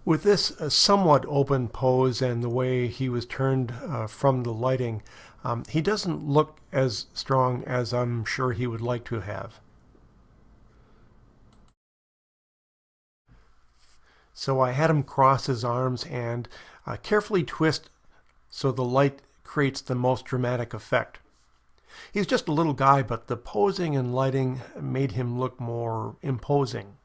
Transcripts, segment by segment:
With this somewhat open pose and the way he was turned from the lighting, he doesn't look as strong as I'm sure he would like to have. So I had him cross his arms and carefully twist so the light creates the most dramatic effect. He's just a little guy, but the posing and lighting made him look more imposing.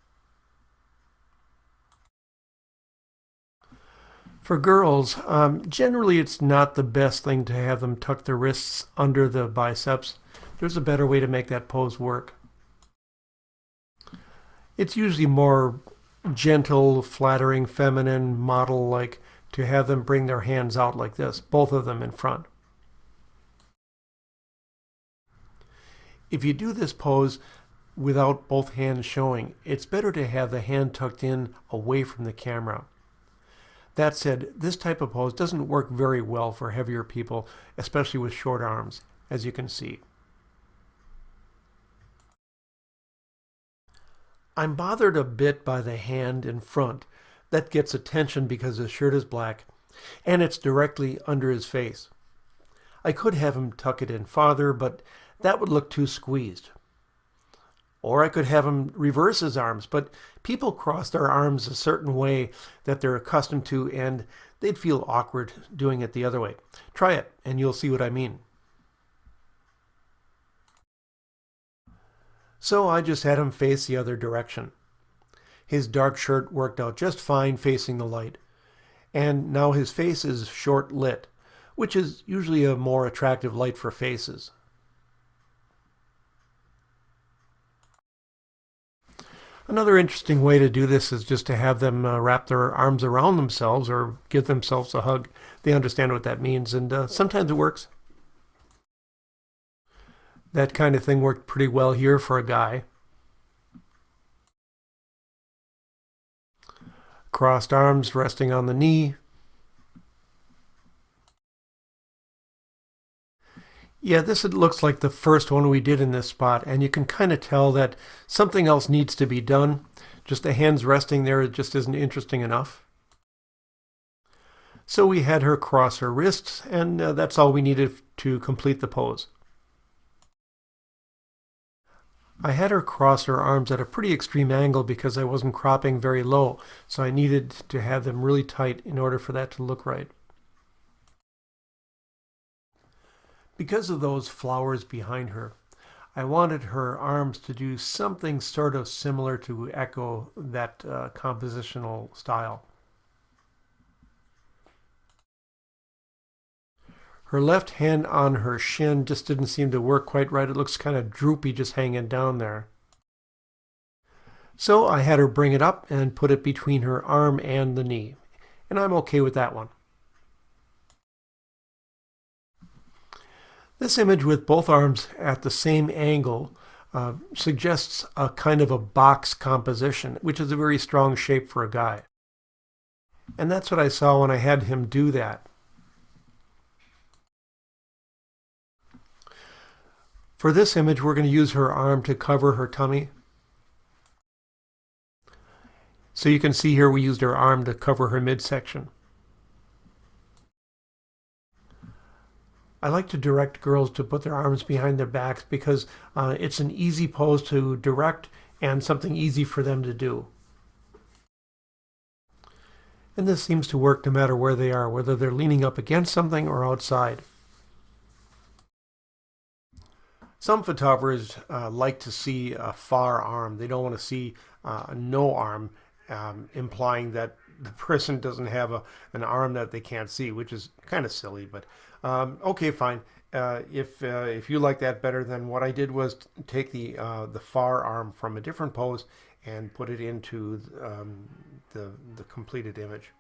For girls, generally it's not the best thing to have them tuck their wrists under the biceps. There's a better way to make that pose work. It's usually more gentle, flattering, feminine, model-like to have them bring their hands out like this, both of them in front. If you do this pose without both hands showing, it's better to have the hand tucked in away from the camera. That said, this type of pose doesn't work very well for heavier people, especially with short arms, as you can see. I'm bothered a bit by the hand in front. That gets attention because his shirt is black, and it's directly under his face. I could have him tuck it in farther, but that would look too squeezed. Or I could have him reverse his arms, but people cross their arms a certain way that they're accustomed to, and they'd feel awkward doing it the other way. Try it, and you'll see what I mean. So I just had him face the other direction. His dark shirt worked out just fine facing the light, and now his face is short lit, which is usually a more attractive light for faces. Another interesting way to do this is just to have them wrap their arms around themselves or give themselves a hug. They understand what that means, and sometimes it works. That kind of thing worked pretty well here for a guy. Crossed arms resting on the knee. Yeah, this looks like the first one we did in this spot, and you can kind of tell that something else needs to be done. Just the hands resting there just isn't interesting enough. So we had her cross her wrists, and that's all we needed to complete the pose. I had her cross her arms at a pretty extreme angle because I wasn't cropping very low, so I needed to have them really tight in order for that to look right. Because of those flowers behind her, I wanted her arms to do something sort of similar to echo that compositional style. Her left hand on her shin just didn't seem to work quite right. It looks kind of droopy just hanging down there. So I had her bring it up and put it between her arm and the knee. And I'm okay with that one. This image with both arms at the same angle suggests a kind of a box composition, which is a very strong shape for a guy. And that's what I saw when I had him do that. For this image, we're going to use her arm to cover her tummy. So you can see here we used her arm to cover her midsection. I like to direct girls to put their arms behind their backs because it's an easy pose to direct and something easy for them to do. And this seems to work no matter where they are, whether they're leaning up against something or outside. Some photographers like to see a far arm. They don't want to see no arm, implying that the person doesn't have an arm that they can't see, which is kind of silly, but okay, fine. If you like that better, then what I did was take the far arm from a different pose and put it into the completed image.